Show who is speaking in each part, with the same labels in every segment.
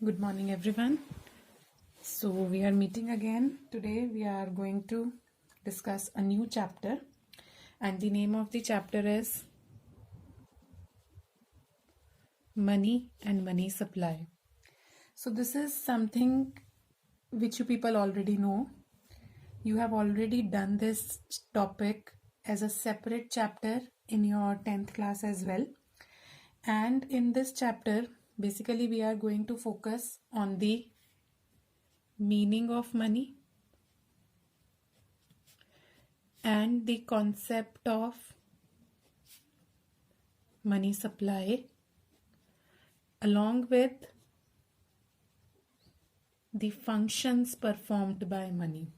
Speaker 1: Good morning, everyone. So, we are meeting again. Today, we are going to discuss a new chapter, and the name of the chapter is Money and Money Supply. So, this is something which you people already know. You have already done this topic as a separate chapter in your 10th class as well. And in this chapter, basically, we are going to focus on the meaning of money and the concept of money supply, along with the functions performed by money.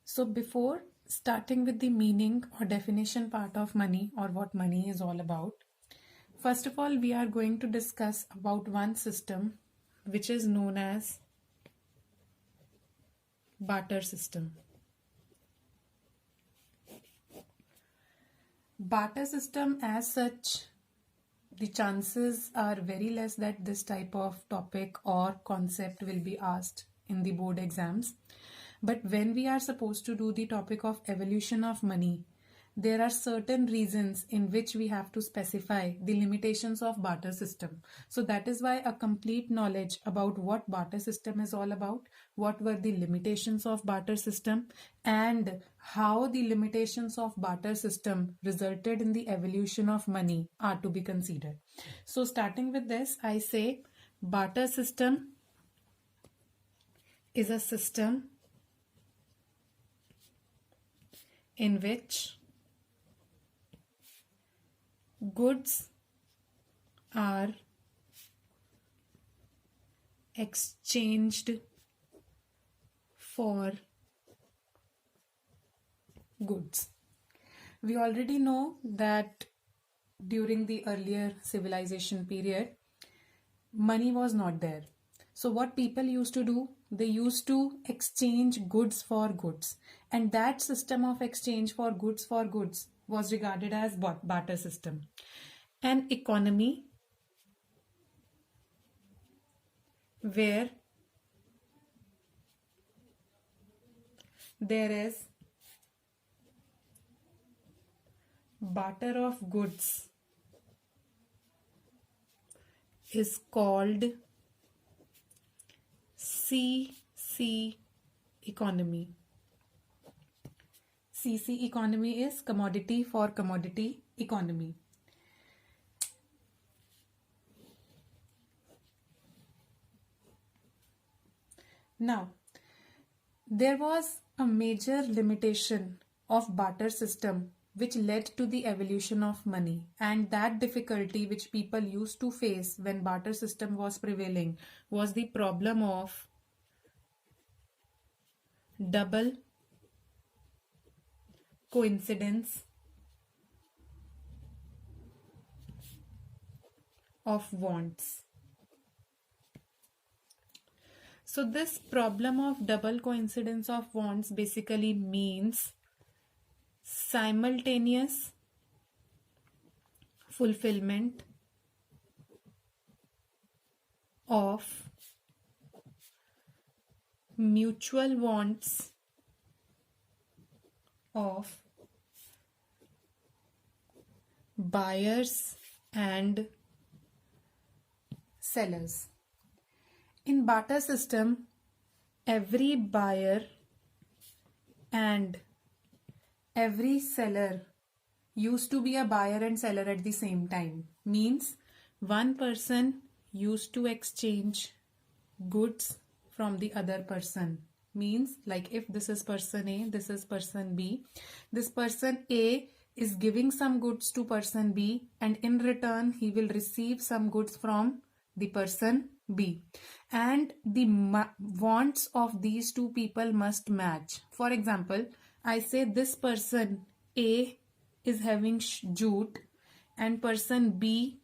Speaker 1: So before starting with the meaning or definition part of money, or what money is all about, first of all, we are going to discuss about one system which is known as barter system. Barter system as such, the chances are very less that this type of topic or concept will be asked in the board exams. But when we are supposed to do the topic of evolution of money, there are certain reasons in which we have to specify the limitations of barter system. So that is why a complete knowledge about what barter system is all about, what were the limitations of barter system, and how the limitations of barter system resulted in the evolution of money are to be considered. So starting with this, I say barter system is a system in which goods are exchanged for goods. We already know that during the earlier civilization period, money was not there. So what people used to do, they used to exchange goods for goods. And that system of exchange for goods was regarded as barter system. An economy where there is barter of goods is called CC economy. CC economy is commodity for commodity economy. Now, there was a major limitation of barter system which led to the evolution of money, and that difficulty which people used to face when barter system was prevailing was the problem of double coincidence of wants. So this problem of double coincidence of wants basically means simultaneous fulfillment of mutual wants of buyers and sellers. In barter system, every buyer and every seller used to be a buyer and seller at the same time. Means one person used to exchange goods from the other person. Means like if this is person A, this is person B. This person A is giving some goods to person B, and in return he will receive some goods from the person B, and the wants of these two people must match. For example, I say this person A is having jute and person B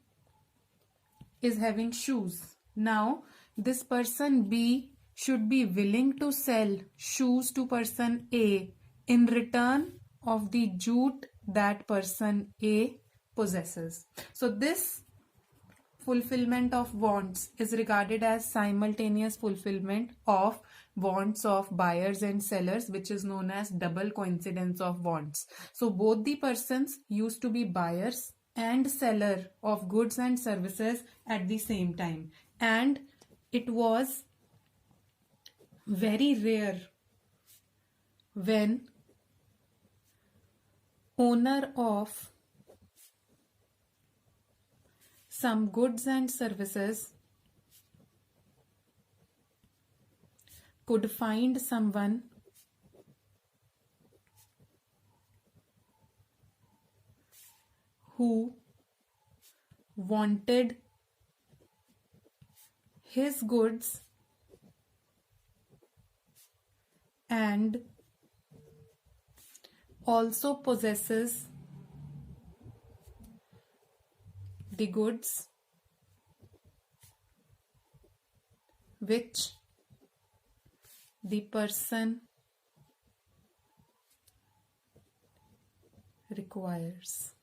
Speaker 1: is having shoes. Now this person B should be willing to sell shoes to person A in return of the jute that person A possesses. So this fulfillment of wants is regarded as simultaneous fulfillment of wants of buyers and sellers, which is known as double coincidence of wants. So both the persons used to be buyers and seller of goods and services at the same time, and it was very rare when owner of some goods and services could find someone who wanted his goods and also possesses the goods which the person requires.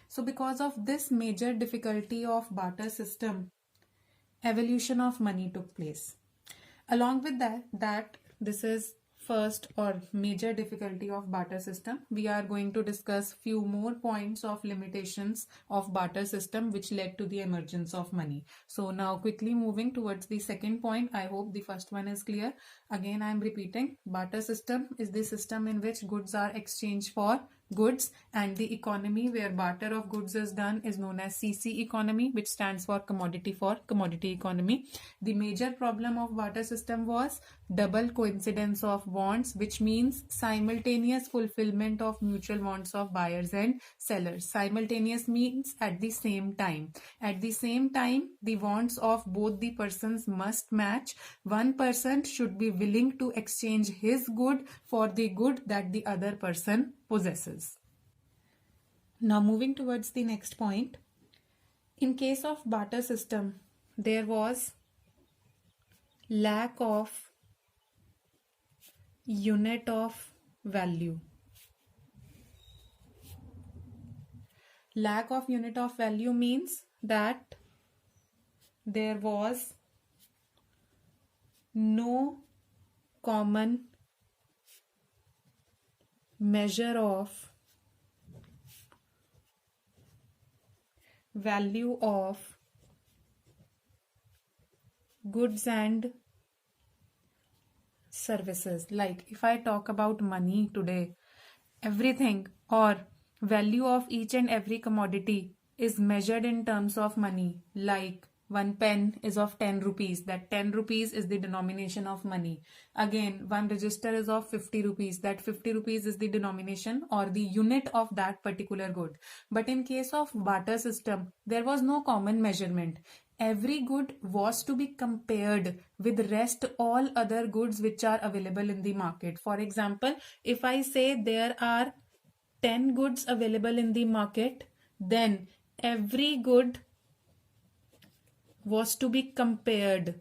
Speaker 1: So because of this major difficulty of barter system, evolution of money took place. Along with that this is first or major difficulty of barter system. We are going to discuss few more points of limitations of barter system which led to the emergence of money. So now quickly moving towards the second point. I hope the first one is clear. Again I am repeating, barter system is the system in which goods are exchanged for goods, and the economy where barter of goods is done is known as CC economy, which stands for commodity economy. The major problem of barter system was double coincidence of wants, which means simultaneous fulfillment of mutual wants of buyers and sellers. Simultaneous means at the same time. At the same time, the wants of both the persons must match. One person should be willing to exchange his good for the good that the other person possesses. Now moving towards the next point. In case of barter system, there was lack of unit of value. Lack of unit of value means that there was no common measure of value of goods and services. Like if I talk about money today, everything or value of each and every commodity is measured in terms of money. Like one pen is of 10 rupees, that 10 rupees is the denomination of money. Again, one register is of 50 rupees, that 50 rupees is the denomination or the unit of that particular good. But in case of barter system, there was no common measurement. Every good was to be compared with rest all other goods which are available in the market. For example, if I say there are 10 goods available in the market, then every good was to be compared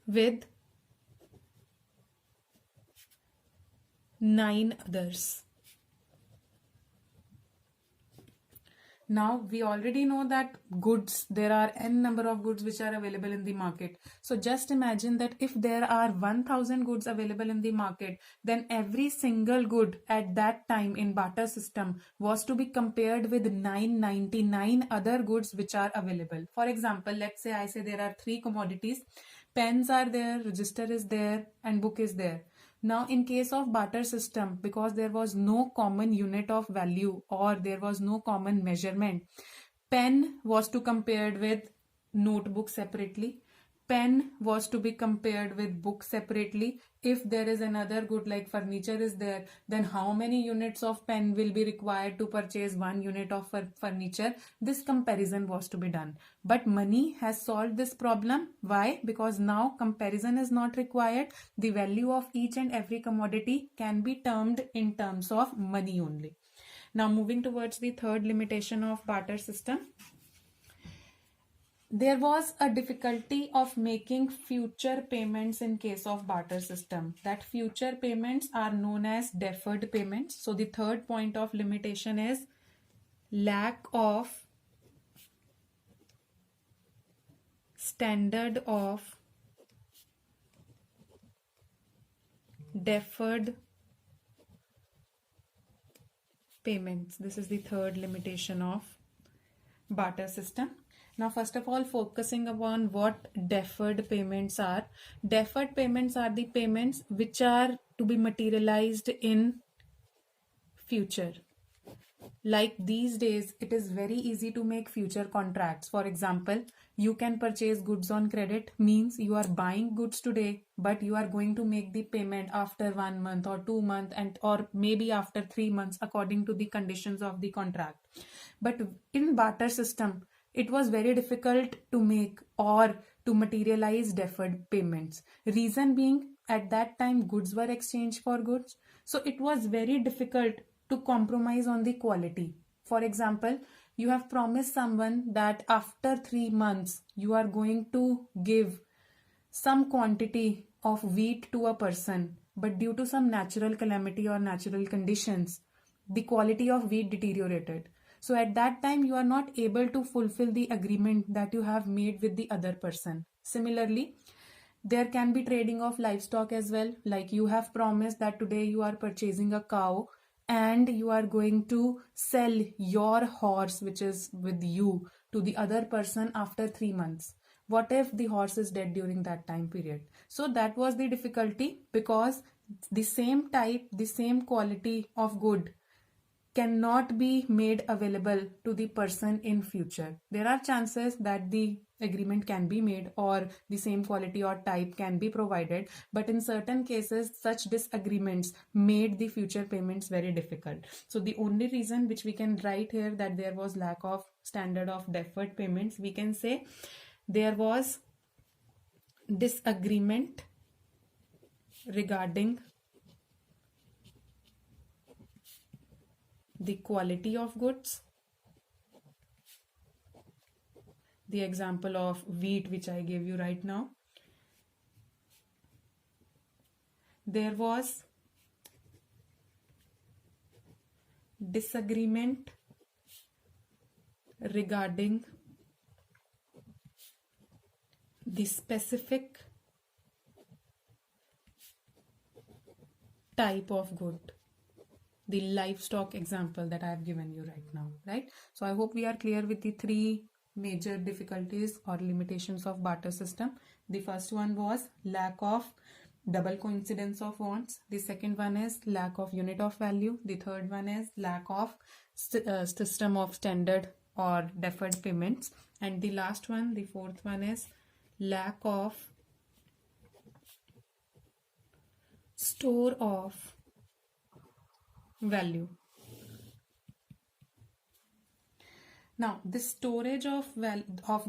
Speaker 1: with 9 others. Now we already know that goods, there are n number of goods which are available in the market. So just imagine that if there are 1000 goods available in the market, then every single good at that time in barter system was to be compared with 999 other goods which are available. For example, let's say I say there are 3 commodities, pens are there, register is there, and book is there. Now in case of barter system, because there was no common unit of value or there was no common measurement, pen was to compared with notebook separately, pen was to be compared with book separately. If there is another good like furniture is there, then how many units of pen will be required to purchase 1 unit of furniture? This comparison was to be done. But money has solved this problem. Why? Because now comparison is not required. The value of each and every commodity can be termed in terms of money only. Now moving towards the third limitation of barter system. There was a difficulty of making future payments in case of barter system. That future payments are known as deferred payments. So the third point of limitation is lack of standard of deferred payments. This is the third limitation of barter system. Now, first of all, focusing upon what deferred payments are. Deferred payments are the payments which are to be materialized in future. Like these days, it is very easy to make future contracts. For example, you can purchase goods on credit, means you are buying goods today, but you are going to make the payment after 1 month or 2 months, and or maybe after 3 months according to the conditions of the contract. But in barter system, it was very difficult to make or to materialize deferred payments. Reason being, at that time goods were exchanged for goods, so it was very difficult to compromise on the quality. For example, you have promised someone that after 3 months you are going to give some quantity of wheat to a person, but due to some natural calamity or natural conditions, the quality of wheat deteriorated. So at that time, you are not able to fulfill the agreement that you have made with the other person. Similarly, there can be trading of livestock as well. Like you have promised that today you are purchasing a cow and you are going to sell your horse, which is with you, to the other person after 3 months. What if the horse is dead during that time period? So that was the difficulty, because the same type, the same quality of good cannot be made available to the person in future. There are chances that the agreement can be made or the same quality or type can be provided, but in certain cases such disagreements made the future payments very difficult. So the only reason which we can write here that there was lack of standard of deferred payments, we can say there was disagreement regarding the quality of goods. The example of wheat which I gave you right now. There was disagreement regarding the specific type of good. The livestock example that I have given you right now, right? So I hope we are clear with the three major difficulties or limitations of barter system. The first one was lack of double coincidence of wants. The second one is lack of unit of value. The third one is lack of system of standard or deferred payments. And the last one, the fourth one, is lack of store of value. Now, the storage of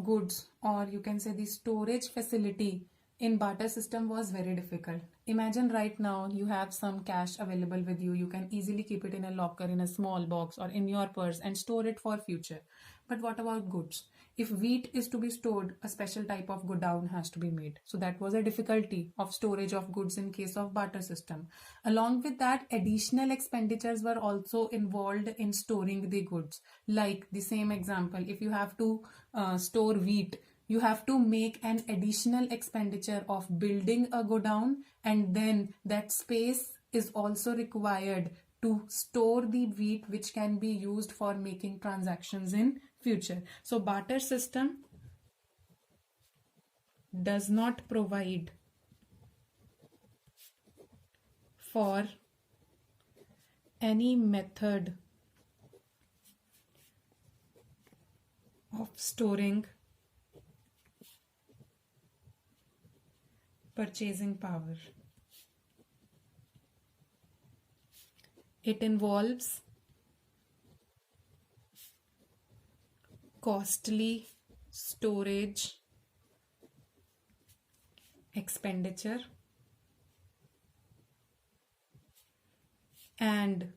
Speaker 1: goods, or you can say the storage facility in barter system was very difficult. Imagine right now you have some cash available with you. You can easily keep it in a locker, in a small box, or in your purse and store it for future. But what about goods? If wheat is to be stored, a special type of godown has to be made. So that was a difficulty of storage of goods in case of barter system. Along with that, additional expenditures were also involved in storing the goods. Like the same example, if you have to store wheat, you have to make an additional expenditure of building a godown, and then that space is also required to store the wheat which can be used for making transactions in future. So barter system does not provide for any method of storing purchasing power. It involves costly storage expenditure and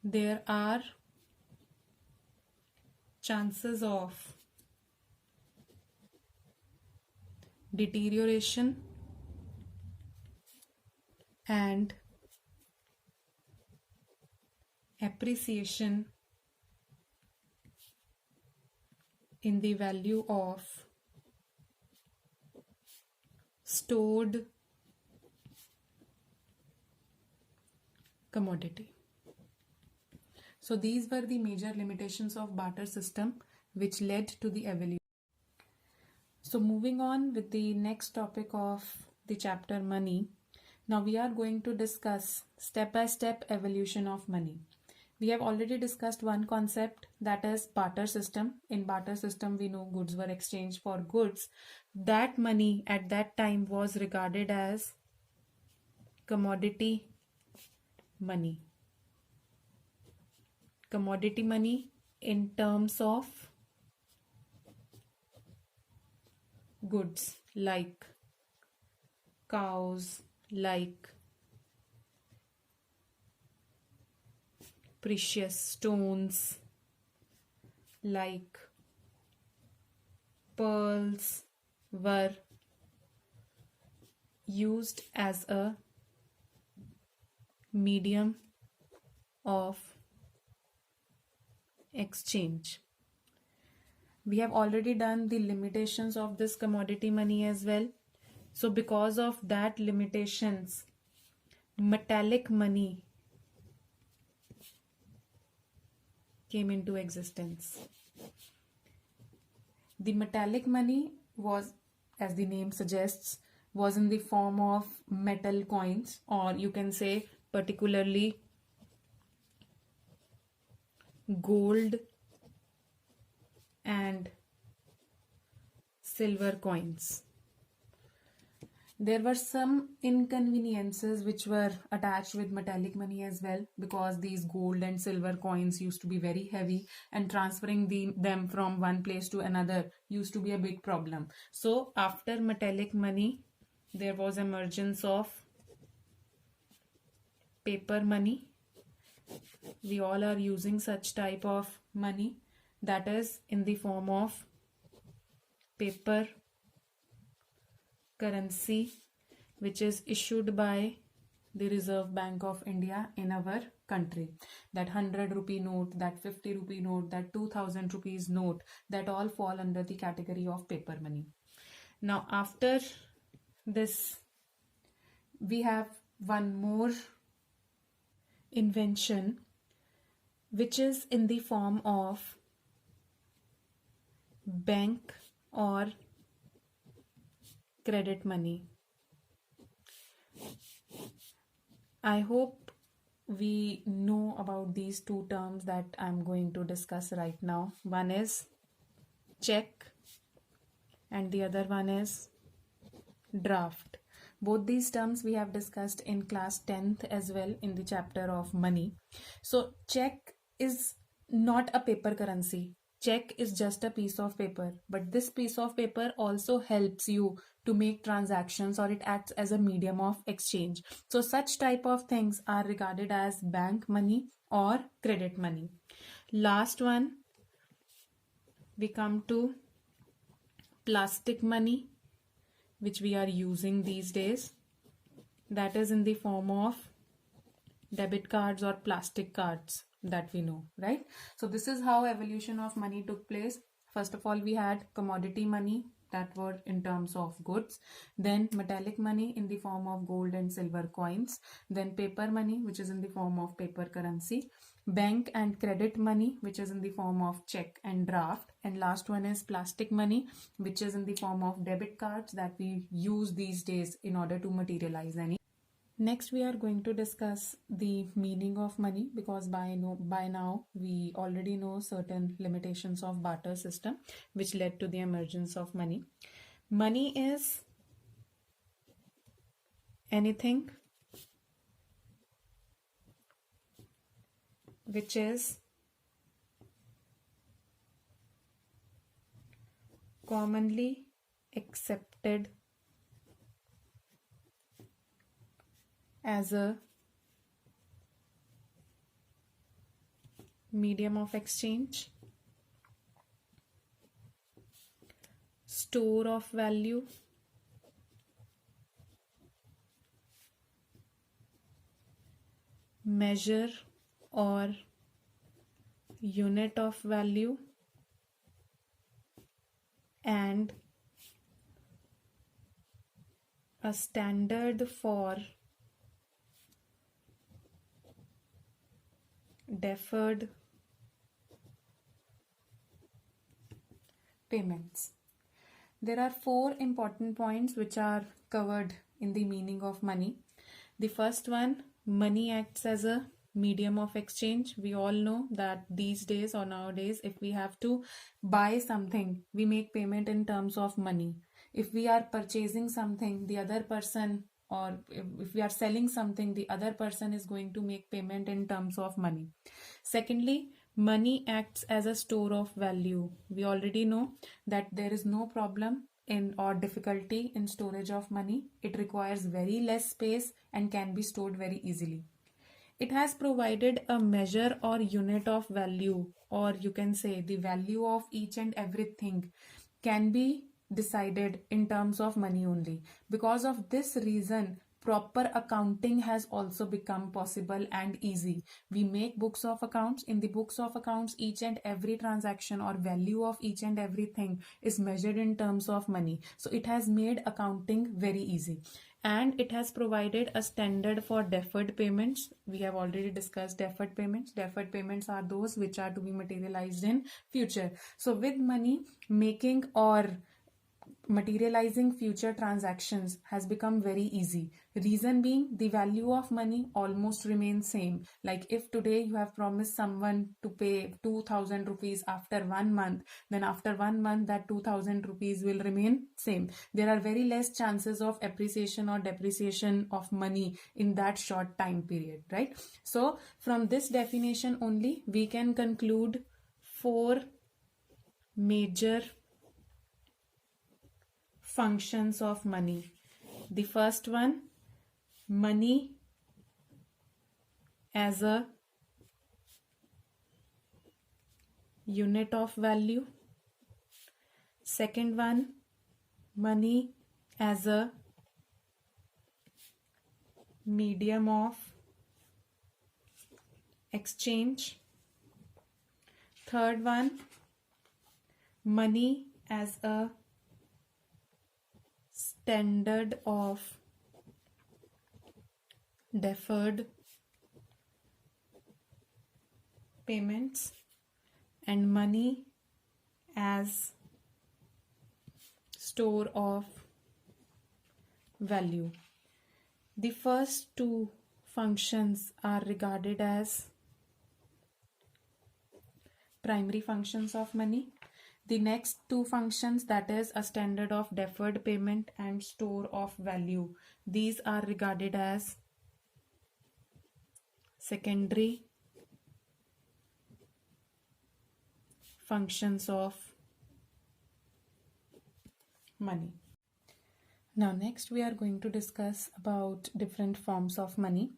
Speaker 1: there are chances of deterioration and appreciation in the value of stored commodity. So these were the major limitations of barter system which led to the evolution. So moving on with the next topic of the chapter money. Now we are going to discuss step-by-step evolution of money. We have already discussed one concept, that is barter system. In barter system, we know goods were exchanged for goods. That money at that time was regarded as commodity money. Commodity money in terms of goods like cows, like precious stones, like pearls were used as a medium of exchange. We have already done the limitations of this commodity money as well. So because of that limitations, metallic money came into existence. The metallic money was, as the name suggests, was in the form of metal coins, or you can say particularly gold and silver coins. There were some inconveniences which were attached with metallic money as well, because these gold and silver coins used to be very heavy, and transferring them from one place to another used to be a big problem. So after metallic money, there was emergence of paper money. We all are using such type of money, that is in the form of paper currency, which is issued by the Reserve Bank of India in our country. That 100 rupee note, that 50 rupee note, that 2000 rupees note, that all fall under the category of paper money. Now after this, we have one more invention, which is in the form of bank or credit money. I hope we know about these two terms that I'm going to discuss right now. One is check and the other one is draft. Both these terms we have discussed in class 10th as well in the chapter of money. So check is not a paper currency. Check is just a piece of paper, but this piece of paper also helps you to make transactions, or it acts as a medium of exchange. So such type of things are regarded as bank money or credit money. Last one, we come to plastic money, which we are using these days. That is in the form of debit cards or plastic cards that we know, right? So this is how evolution of money took place. First of all, we had commodity money that were in terms of goods, then metallic money in the form of gold and silver coins, then paper money, which is in the form of paper currency, bank and credit money, which is in the form of check and draft, and last one is plastic money, which is in the form of debit cards that we use these days in order to materialize any. Next, we are going to discuss the meaning of money, because by now we already know certain limitations of barter system which led to the emergence of money. Money is anything which is commonly accepted as a medium of exchange, store of value, measure or unit of value and a standard for deferred payments. There are four important points which are covered in the meaning of money. The first one, money acts as a medium of exchange. We all know that these days or nowadays, if we have to buy something, we make payment in terms of money. If we are purchasing something, the other person, or if we are selling something, the other person is going to make payment in terms of money. Secondly, money acts as a store of value. We already know that there is no problem in or difficulty in storage of money. It requires very less space and can be stored very easily. It has provided a measure or unit of value, or you can say the value of each and everything can be decided in terms of money only. Because of this reason, proper accounting has also become possible and easy. We make books of accounts. In the books of accounts, each and every transaction or value of each and everything is measured in terms of money. So it has made accounting very easy. And it has provided a standard for deferred payments. We have already discussed deferred payments. Deferred payments are those which are to be materialized in future. So with money, making or materializing future transactions has become very easy. Reason being, the value of money almost remains same. Like if today you have promised someone to pay 2000 rupees after 1 month, then after 1 month that 2000 rupees will remain same. There are very less chances of appreciation or depreciation of money in that short time period, right? So from this definition only we can conclude four major functions of money. The first one, money as a unit of value. Second one, money as a medium of exchange. Third one, money as a standard of deferred payments, and money as store of value. The first two functions are regarded as primary functions of money. The next two functions, that is a standard of deferred payment and store of value, these are regarded as secondary functions of money. Now next we are going to discuss about different forms of money.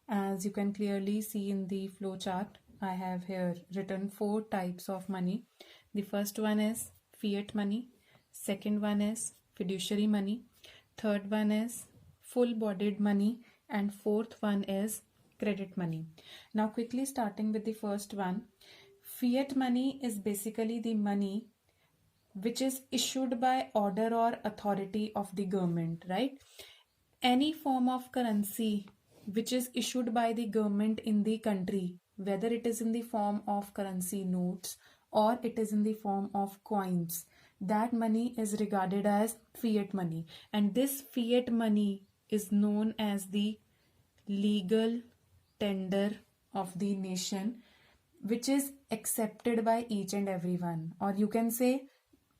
Speaker 1: As you can clearly see in the flow chart, I have here written four types of money. The first one is fiat money, second one is fiduciary money, third one is full-bodied money, and fourth one is credit money. Now quickly starting with the first one, fiat money is basically the money which is issued by order or authority of the government, right? Any form of currency which is issued by the government in the country, whether it is in the form of currency notes or it is in the form of coins, that money is regarded as fiat money. And this fiat money is known as the legal tender of the nation, which is accepted by each and everyone, or you can say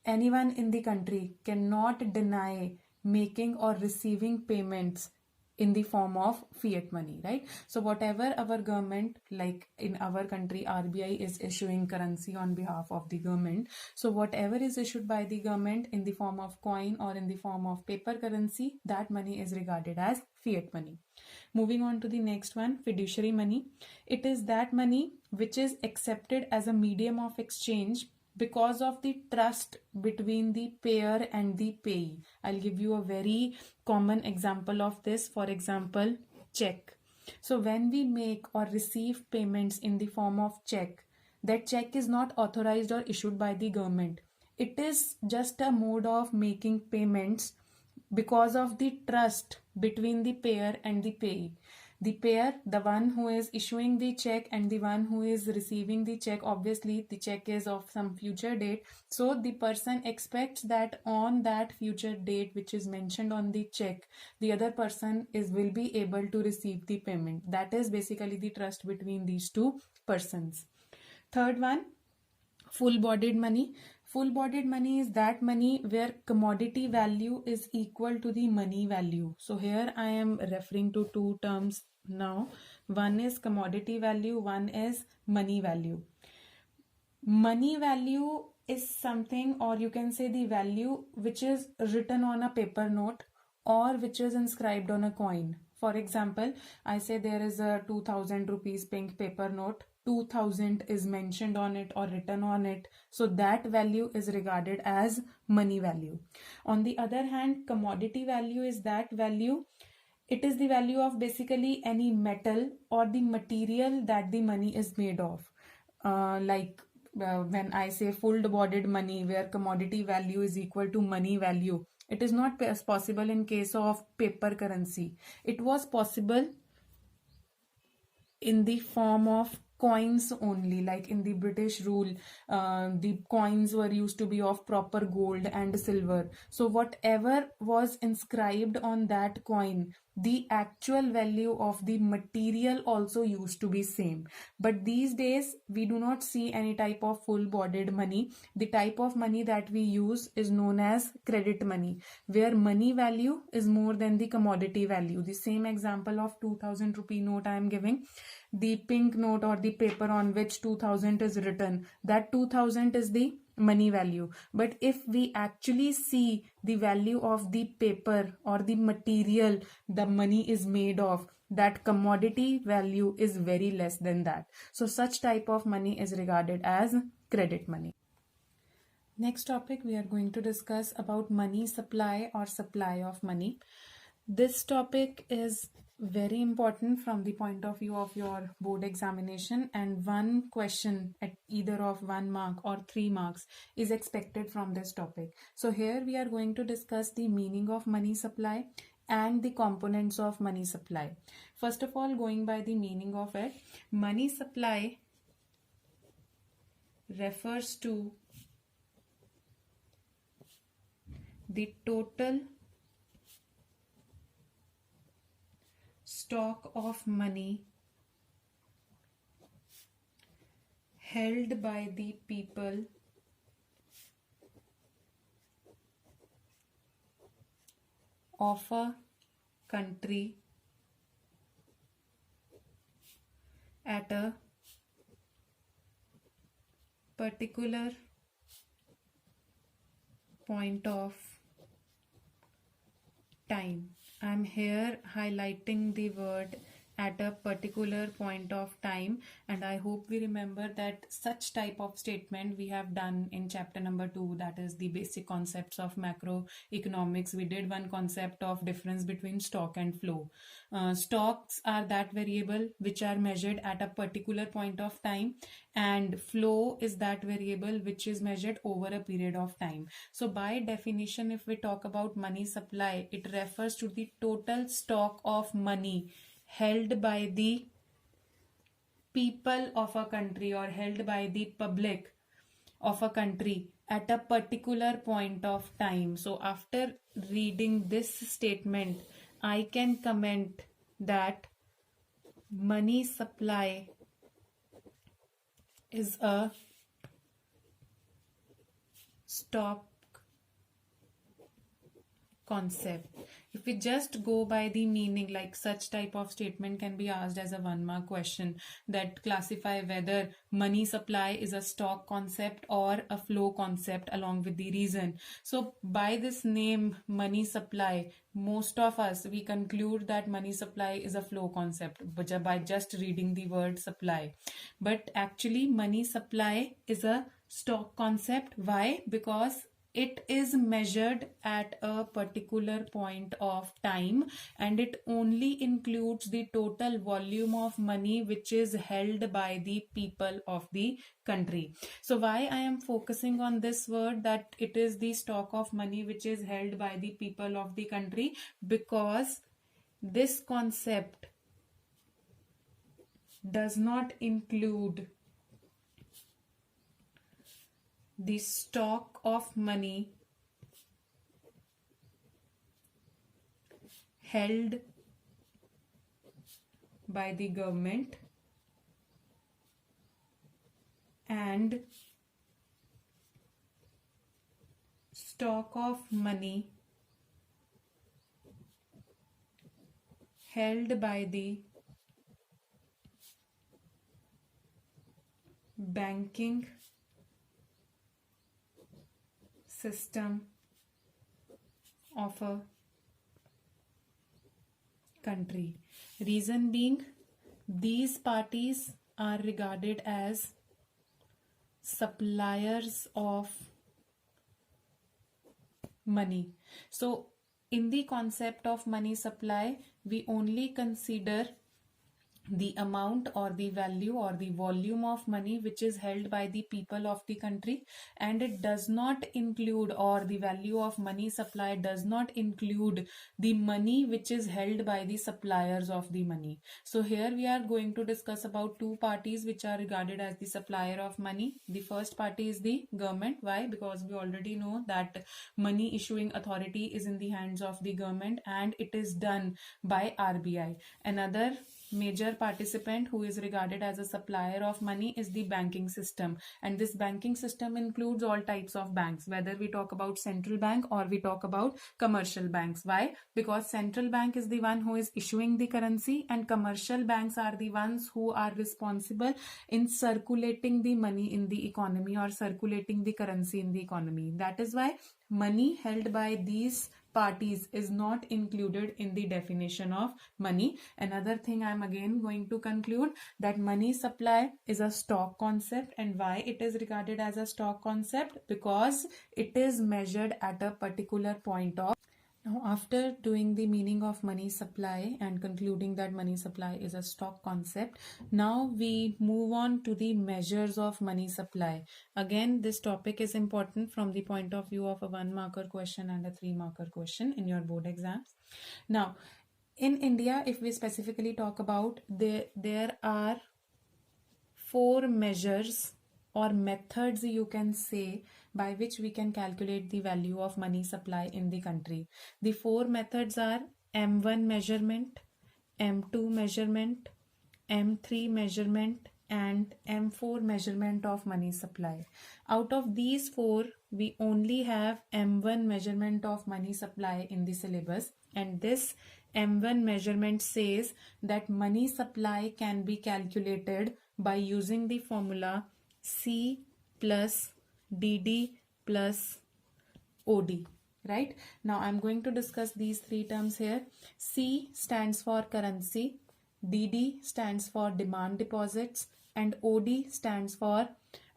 Speaker 1: anyone in the country cannot deny making or receiving payments in the form of fiat money, right? So whatever our government, like in our country, RBI is issuing currency on behalf of the government. So whatever is issued by the government in the form of coin or in the form of paper currency, that money is regarded as fiat money. Moving on to the next one, fiduciary money. It is that money which is accepted as a medium of exchange because of the trust between the payer and the payee. I'll give you a very common example of this. For example, check. So when we make or receive payments in the form of check, that check is not authorized or issued by the government. It is just a mode of making payments because of the trust between the payer and the payee. The payer, the one who is issuing the check, and the one who is receiving the check, obviously the check is of some future date, so the person expects that on that future date which is mentioned on the check, the other person will be able to receive the payment. That is basically the trust between these two persons. Third one, full bodied money. Full bodied money is that money where commodity value is equal to the money value. So here I am referring to two terms now. One is commodity value, one is money value. Money value is something, or you can say the value which is written on a paper note or which is inscribed on a coin. For example, I say there is a 2000 rupees pink paper note. 2000 is mentioned on it or written on it. So that value is regarded as money value. On the other hand, commodity value is that value. It is the value of basically any metal or the material that the money is made of. When I say full bodied money, where commodity value is equal to money value, it is not possible in case of paper currency. It was possible in the form of coins only. Like in the British rule, the coins were used to be of proper gold and silver. So whatever was inscribed on that coin, the actual value of the material also used to be same. But these days we do not see any type of full bodied money. The type of money that we use is known as credit money, where money value is more than the commodity value. The same example of 2000 rupee note I am giving, the pink note or the paper on which 2000 is written, that 2000 is the money value. But if we actually see the value of the paper or the material the money is made of, that commodity value is very less than that. So such type of money is regarded as credit money. Next topic, we are going to discuss about money supply or supply of money. This topic is very important from the point of view of your board examination, and one question at either of 1 mark or 3 marks is expected from this topic. So here we are going to discuss the meaning of money supply and the components of money supply. First of all, going by the meaning of it, money supply refers to the total stock of money held by the people of a country at a particular point of time. I'm here highlighting the word at a particular point of time, and I hope we remember that such type of statement we have done in chapter number 2, that is the basic concepts of macroeconomics. We did one concept of difference between stock and flow. Stocks are that variable which are measured at a particular point of time, and flow is that variable which is measured over a period of time. So by definition, if we talk about money supply, it refers to the total stock of money held by the people of a country or held by the public of a country at a particular point of time. So after reading this statement, I can comment that money supply is a stock concept. If we just go by the meaning, like such type of statement can be asked as a 1 mark question, that classify whether money supply is a stock concept or a flow concept along with the reason. So by this name money supply, most of us, we conclude that money supply is a flow concept by just reading the word supply. But actually money supply is a stock concept. Why? Because it is measured at a particular point of time, and it only includes the total volume of money which is held by the people of the country. So why I am focusing on this word, that it is the stock of money which is held by the people of the country? Because this concept does not include the stock of money held by the government and stock of money held by the banking system of a country. Reason being, these parties are regarded as suppliers of money. So in the concept of money supply, we only consider the amount or the value or the volume of money which is held by the people of the country, and it does not include, or the value of money supply does not include, the money which is held by the suppliers of the money. So here we are going to discuss about two parties which are regarded as the supplier of money. The first party is the government. Why? Because we already know that money issuing authority is in the hands of the government and it is done by RBI. Another major participant who is regarded as a supplier of money is the banking system, and this banking system includes all types of banks, whether we talk about central bank or we talk about commercial banks. Why? Because central bank is the one who is issuing the currency and commercial banks are the ones who are responsible in circulating the money in the economy or circulating the currency in the economy. That is why money held by these parties is not included in the definition of money. Another thing I am again going to conclude, that money supply is a stock concept. And why it is regarded as a stock concept? Because it is measured at a particular point of. Now, after doing the meaning of money supply and concluding that money supply is a stock concept, now we move on to the measures of money supply. Again, this topic is important from the point of view of a 1-marker question and a 3-marker question in your board exams. Now, in India, if we specifically talk about, there are 4 measures or methods, you can say, by which we can calculate the value of money supply in the country. The 4 methods are M1 measurement, M2 measurement, M3 measurement, and M4 measurement of money supply. Out of these 4, we only have M1 measurement of money supply in the syllabus, and this M1 measurement says that money supply can be calculated by using the formula C plus DD plus OD. Right? Now I'm going to discuss these 3 terms here. C stands for currency, DD stands for demand deposits, and OD stands for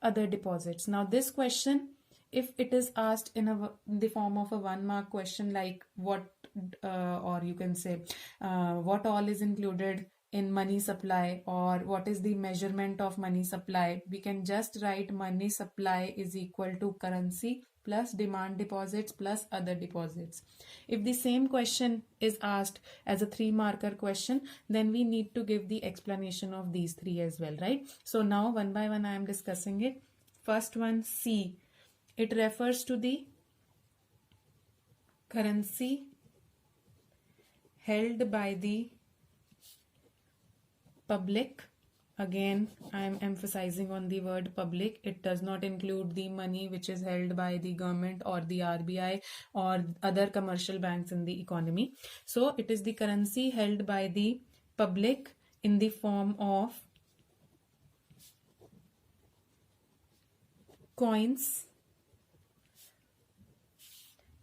Speaker 1: other deposits. Now this question, if it is asked in the form of a 1-mark question, like what or you can say what all is included in money supply, or what is the measurement of money supply, we can just write money supply is equal to currency plus demand deposits plus other deposits. If the same question is asked as a 3-marker question, then we need to give the explanation of these 3 as well, right? So now one by one I am discussing it. First one, C. It refers to the currency held by the public. Again, I am emphasizing on the word public. It does not include the money which is held by the government or the RBI or other commercial banks in the economy. So it is the currency held by the public in the form of coins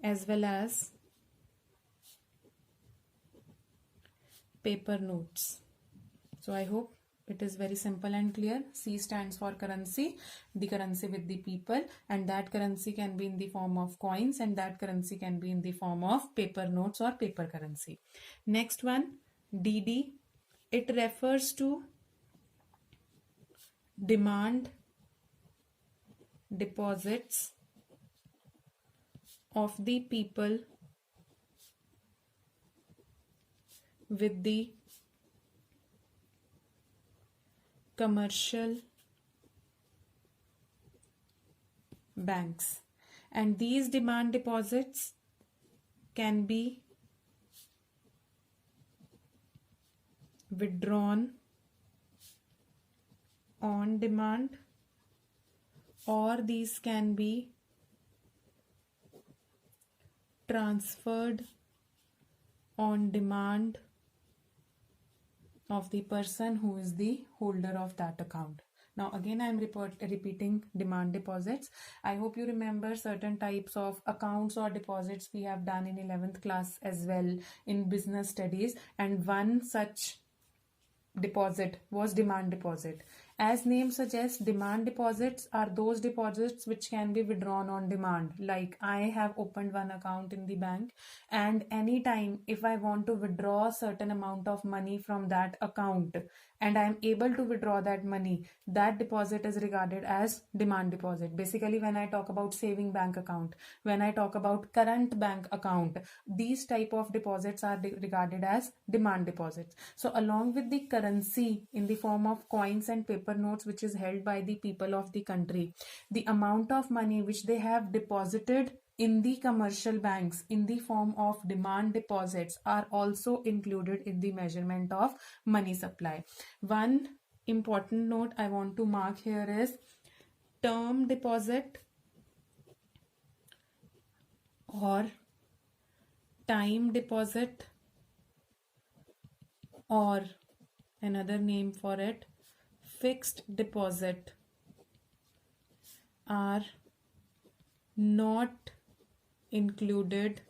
Speaker 1: as well as paper notes. So I hope It is very simple and clear. C stands for currency, the currency with the people, and that currency can be in the form of coins, and that currency can be in the form of paper notes or paper currency. Next one, DD. It refers to demand deposits of the people with the commercial banks, and these demand deposits can be withdrawn on demand, or these can be transferred on demand of the person who is the holder of that account. Now again I am repeating demand deposits. I hope you remember certain types of accounts or deposits we have done in 11th class as well in business studies, and one such deposit was demand deposit. As name suggests, demand deposits are those deposits which can be withdrawn on demand. Like I have opened one account in the bank, and anytime if I want to withdraw a certain amount of money from that account and I am able to withdraw that money, that deposit is regarded as demand deposit. Basically, when I talk about saving bank account, when I talk about current bank account, these type of deposits are regarded as demand deposits. So along with the currency in the form of coins and paper notes which is held by the people of the country, the amount of money which they have deposited in the commercial banks in the form of demand deposits are also included in the measurement of money supply. One important note I want to mark here is term deposit or time deposit, or another name for it, fixed deposit, are not included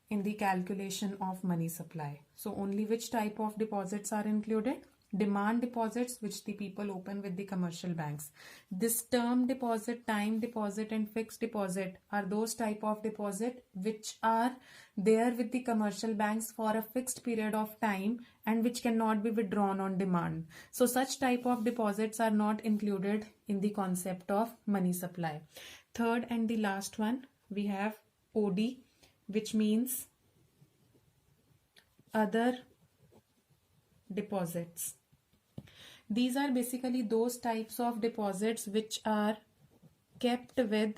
Speaker 1: in the calculation of money supply. So only which type of deposits are included? Demand deposits which the people open with the commercial banks. This term deposit, time deposit and fixed deposit are those type of deposit which are there with the commercial banks for a fixed period of time and which cannot be withdrawn on demand. So such type of deposits are not included in the concept of money supply. Third and the last one, we have OD, which means other deposits. These are basically those types of deposits which are kept with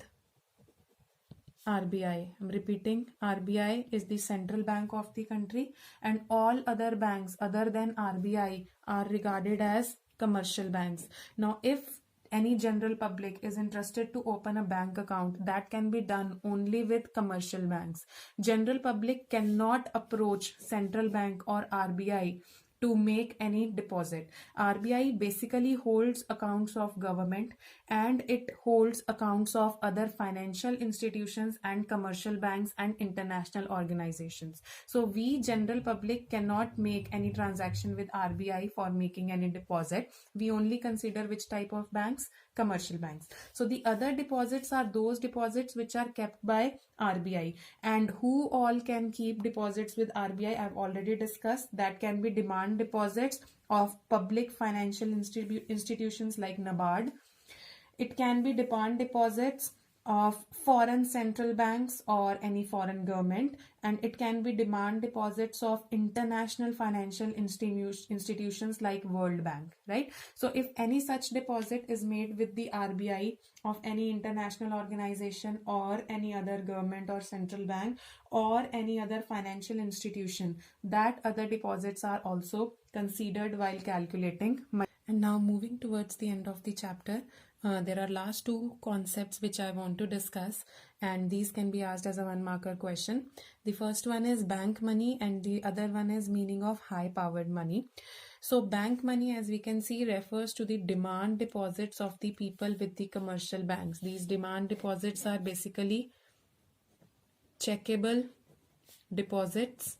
Speaker 1: RBI. I'm repeating, RBI is the central bank of the country, and all other banks other than RBI are regarded as commercial banks. Now, if any general public is interested to open a bank account, that can be done only with commercial banks. General public cannot approach central bank or RBI to make any deposit. RBI basically holds accounts of government, and it holds accounts of other financial institutions and commercial banks and international organizations. So we general public cannot make any transaction with RBI for making any deposit. We only consider which type of banks? Commercial banks. So the other deposits are those deposits which are kept by RBI. And who all can keep deposits with RBI? I've already discussed. That can be demand deposits of public financial institutions like NABARD. It can be demand deposits of foreign central banks or any foreign government, and it can be demand deposits of international financial institutions like World Bank, right? So if any such deposit is made with the RBI of any international organization or any other government or central bank or any other financial institution, that other deposits are also considered while calculating money. And now moving towards the end of the chapter, there are last two concepts which I want to discuss, and these can be asked as a one marker question. The first one is bank money and the other one is meaning of high powered money. So bank money, as we can see, refers to the demand deposits of the people with the commercial banks. These demand deposits are basically checkable deposits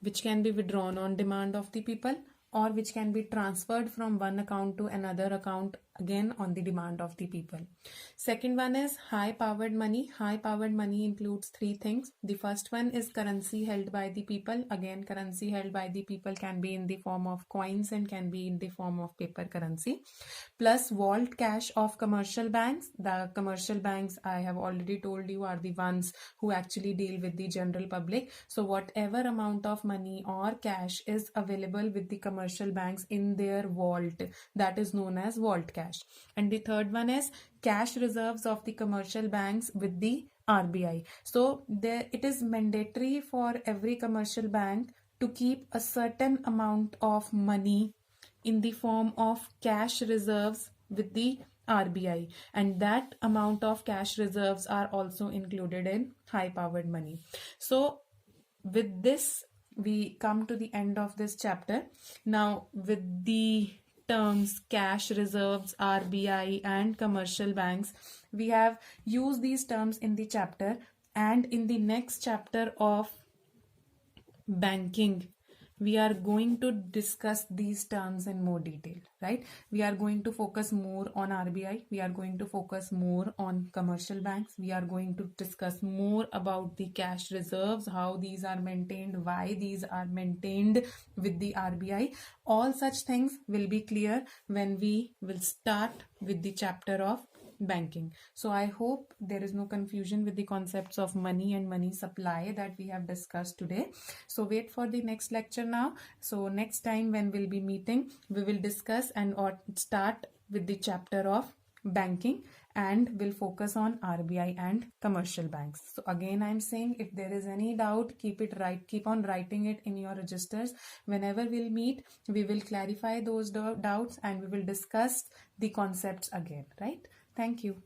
Speaker 1: which can be withdrawn on demand of the people, or which can be transferred from one account to another account, again on the demand of the people. Second one is high powered money. High powered money includes three things. The first one is currency held by the people. Again, currency held by the people can be in the form of coins and can be in the form of paper currency. Plus vault cash of commercial banks. The commercial banks, I have already told you, are the ones who actually deal with the general public. So whatever amount of money or cash is available with the commercial banks in their vault, that is known as vault cash. And the third one is cash reserves of the commercial banks with the RBI. So it is mandatory for every commercial bank to keep a certain amount of money in the form of cash reserves with the RBI, and that amount of cash reserves are also included in high powered money. So with this we come to the end of this chapter. Now with the terms cash reserves, RBI and commercial banks, we have used these terms in the chapter, and in the next chapter of banking we are going to discuss these terms in more detail, right? We are going to focus more on RBI, we are going to focus more on commercial banks, we are going to discuss more about the cash reserves, how these are maintained, why these are maintained with the RBI. All such things will be clear when we will start with the chapter of banking. So I hope there is no confusion with the concepts of money and money supply that we have discussed today. So wait for the next lecture now. So next time when we'll be meeting, we will discuss and or start with the chapter of banking, and will focus on RBI and commercial banks. So again I'm saying, if there is any doubt, keep on writing it in your registers. Whenever we'll meet, we will clarify those doubts and we will discuss the concepts again, right? Thank you.